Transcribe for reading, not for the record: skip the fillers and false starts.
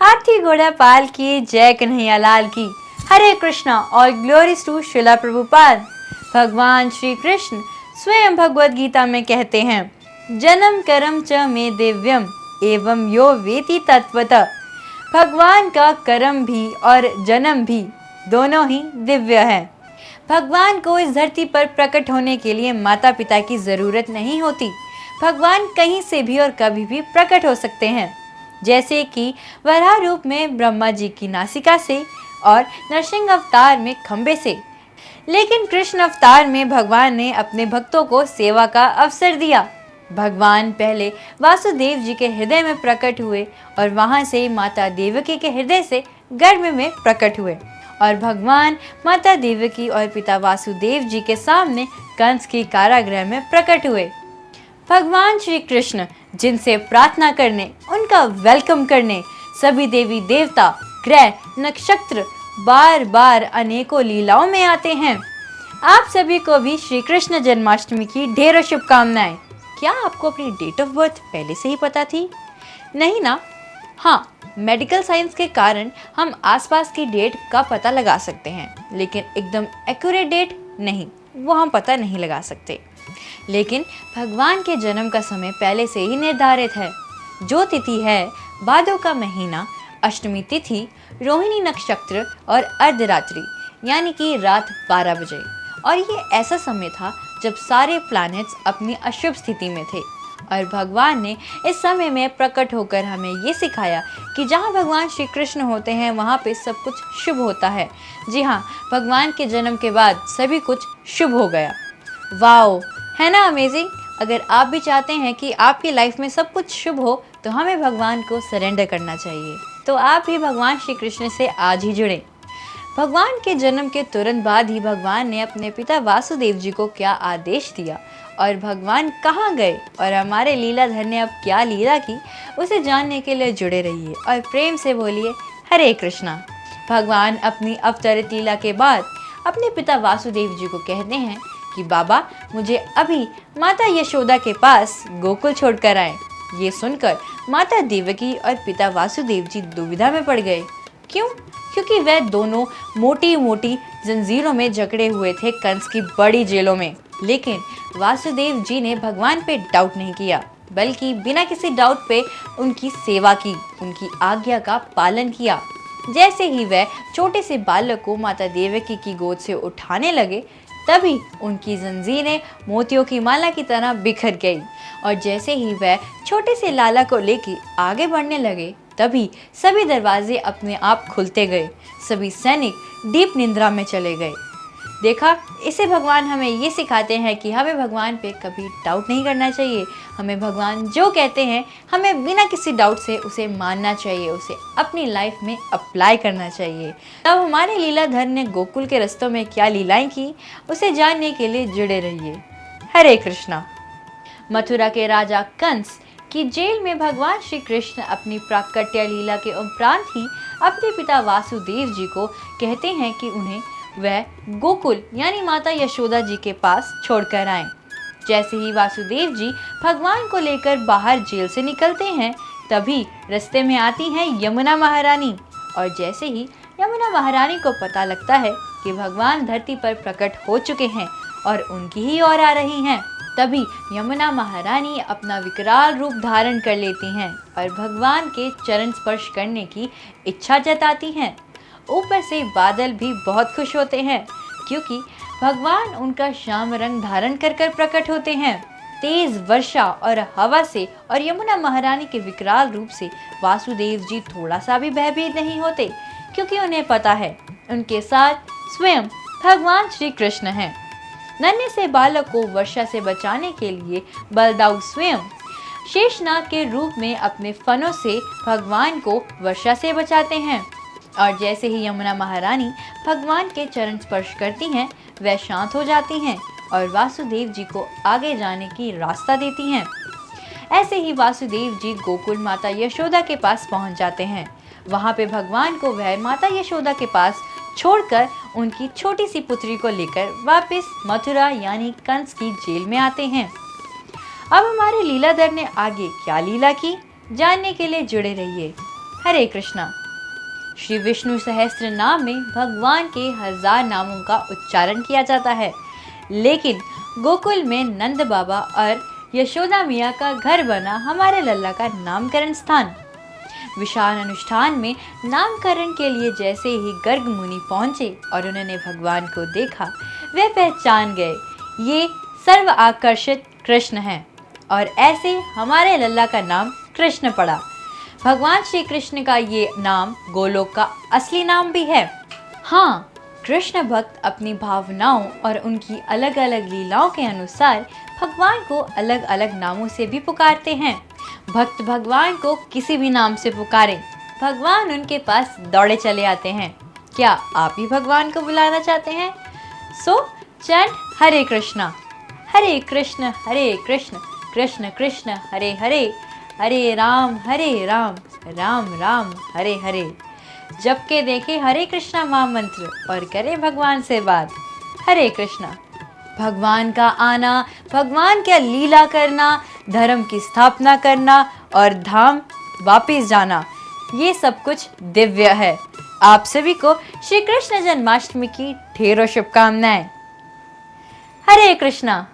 हाथी घोड़ा पाल की, जय कन्हैया लाल की। हरे कृष्णा और ग्लोरीज टू श्रीला प्रभुपाद। भगवान श्री कृष्ण स्वयं भगवद गीता में कहते हैं, जन्म कर्म च मे दिव्यम एवं यो वेति तत्वतः। भगवान का कर्म भी और जन्म भी दोनों ही दिव्य है। भगवान को इस धरती पर प्रकट होने के लिए माता पिता की जरूरत नहीं होती। भगवान कहीं से भी और कभी भी प्रकट हो सकते हैं, जैसे कि वराह रूप में ब्रह्मा जी की नासिका से और नरसिंह अवतार में खंबे से। लेकिन कृष्ण अवतार में भगवान ने अपने भक्तों को सेवा का अवसर दिया। भगवान पहले वासुदेव जी के हृदय में प्रकट हुए और वहां से माता देवकी के हृदय से गर्भ में प्रकट हुए और भगवान माता देवकी और पिता वासुदेव जी के सामने कंस की कारागृह में प्रकट हुए। भगवान श्री कृष्ण जिनसे प्रार्थना करने, उनका वेलकम करने सभी देवी देवता, ग्रह, नक्षत्र बार बार अनेकों लीलाओं में आते हैं। आप सभी को भी श्री कृष्ण जन्माष्टमी की ढेरों शुभकामनाएं। क्या आपको अपनी डेट ऑफ बर्थ पहले से ही पता थी? नहीं ना? हाँ, मेडिकल साइंस के कारण हम आसपास की डेट का पता लगा सकते हैं, लेकिन एकदम एक्यूरेट डेट नहीं, वो हम पता नहीं लगा सकते। लेकिन भगवान के जन्म का समय पहले से ही निर्धारित है। जो तिथि है भादों का महीना, अष्टमी तिथि, रोहिणी नक्षत्र और अर्धरात्रि यानी कि रात 12 बजे। और ये ऐसा समय था जब सारे प्लैनेट्स अपनी अशुभ स्थिति में थे और भगवान ने इस समय में प्रकट होकर हमें ये सिखाया कि जहाँ भगवान श्री कृष्ण होते हैं वहाँ पे सब कुछ शुभ होता है। जी हाँ, भगवान के जन्म के बाद सभी कुछ शुभ हो गया। वाओ, है ना अमेजिंग? अगर आप भी चाहते हैं कि आपकी लाइफ में सब कुछ शुभ हो तो हमें भगवान को सरेंडर करना चाहिए। तो आप भी भगवान श्री कृष्ण से आज ही जुड़े। भगवान के जन्म के तुरंत बाद ही भगवान ने अपने पिता वासुदेव जी को क्या आदेश दिया और भगवान कहाँ गए और हमारे लीलाधर ने अब क्या लीला की, उसे जानने के लिए जुड़े रहिए और प्रेम से बोलिए हरे कृष्णा। भगवान अपनी अवतरित लीला के बाद अपने पिता वासुदेव जी को कहते हैं कि बाबा, मुझे अभी माता यशोदा के पास गोकुल छोड़कर आए। ये सुनकर माता देवकी और पिता वासुदेव जी दुविधा में पड़ गए। क्यों? क्योंकि वह दोनों मोटी मोटी जंजीरों में जकड़े हुए थे कंस की बड़ी जेलों में। लेकिन वासुदेव जी ने भगवान पे डाउट नहीं किया, बल्कि बिना किसी डाउट पे उनकी सेवा की, उनकी आज्ञा का पालन किया। जैसे ही वह छोटे से बालक को माता देवकी की गोद से उठाने लगे, तभी उनकी जंजीरें मोतियों की माला की तरह बिखर गई और जैसे ही वह छोटे से लाला को लेकर आगे बढ़ने लगे, तभी सभी दरवाजे अपने आप खुलते गए। सभी सैनिक डीप निद्रा में चले गए। देखा, इसे भगवान हमें ये सिखाते हैं कि हमें भगवान पे कभी डाउट नहीं करना चाहिए। हमें भगवान जो कहते हैं हमें बिना किसी डाउट से उसे मानना चाहिए, उसे अपनी लाइफ में अप्लाई करना चाहिए। तब हमारे लीलाधर ने गोकुल के रस्तों में क्या लीलाएं की, उसे जानने के लिए जुड़े रहिए। हरे कृष्णा। मथुरा के राजा कंस की जेल में भगवान श्री कृष्ण अपनी प्राकट्य लीला के उपरांत ही अपने पिता वासुदेव जी को कहते हैं कि उन्हें वह गोकुल यानी माता यशोदा जी के पास छोड़कर आए। जैसे ही वासुदेव जी भगवान को लेकर बाहर जेल से निकलते हैं, तभी रास्ते में आती हैं यमुना महारानी। और जैसे ही यमुना महारानी को पता लगता है कि भगवान धरती पर प्रकट हो चुके हैं और उनकी ही ओर आ रही हैं, तभी यमुना महारानी अपना विकराल रूप धारण कर लेती हैं और भगवान के चरण स्पर्श करने की इच्छा जताती हैं। ऊपर से बादल भी बहुत खुश होते हैं क्योंकि भगवान उनका श्याम रंग धारण कर प्रकट होते हैं। तेज वर्षा और हवा से और यमुना महारानी के विकराल रूप से वासुदेव जी थोड़ा सा भी भयभीत नहीं होते, क्योंकि उन्हें पता है उनके साथ स्वयं भगवान श्री कृष्ण हैं। नन्हे से बालक को वर्षा से बचाने के लिए बलदाऊ स्वयं शेषनाग के रूप में अपने फनों से भगवान को वर्षा से बचाते हैं। और जैसे ही यमुना महारानी भगवान के चरण स्पर्श करती हैं, वह शांत हो जाती हैं और वासुदेव जी को आगे जाने की रास्ता देती हैं। ऐसे ही वासुदेव जी गोकुल माता यशोदा के पास पहुंच जाते हैं। वहां पे भगवान को वह माता यशोदा के पास छोड़कर उनकी छोटी सी पुत्री को लेकर वापस मथुरा यानी कंस की जेल में आते हैं। अब हमारे लीलाधर ने आगे क्या लीला की, जानने के लिए जुड़े रहिए। हरे कृष्णा। श्री विष्णु सहस्त्र नाम में भगवान के 1000 नामों का उच्चारण किया जाता है, लेकिन गोकुल में नंद बाबा और यशोदा मिया का घर बना हमारे लल्ला का नामकरण स्थान। विशाल अनुष्ठान में नामकरण के लिए जैसे ही गर्ग मुनि पहुंचे और उन्होंने भगवान को देखा, वे पहचान गए ये सर्व आकर्षित कृष्ण हैं, और ऐसे हमारे लल्ला का नाम कृष्ण पड़ा। भगवान श्री कृष्ण का ये नाम गोलोक का असली नाम भी है। हाँ, कृष्ण भक्त अपनी भावनाओं और उनकी अलग अलग लीलाओं के अनुसार भगवान को अलग अलग नामों से भी पुकारते हैं। भक्त भगवान को किसी भी नाम से पुकारें, भगवान उनके पास दौड़े चले आते हैं। क्या आप भी भगवान को बुलाना चाहते हैं? सो चैंट हरे कृष्ण कृष्ण कृष्ण कृष्ण हरे हरे, हरे राम राम राम हरे हरे। जबकि देखे हरे कृष्णा महामंत्र और करे भगवान से बात। हरे कृष्णा। भगवान का आना, भगवान का लीला करना, धर्म की स्थापना करना और धाम वापिस जाना, ये सब कुछ दिव्य है। आप सभी को श्री कृष्ण जन्माष्टमी की ढेरों शुभकामनाएं। हरे कृष्णा।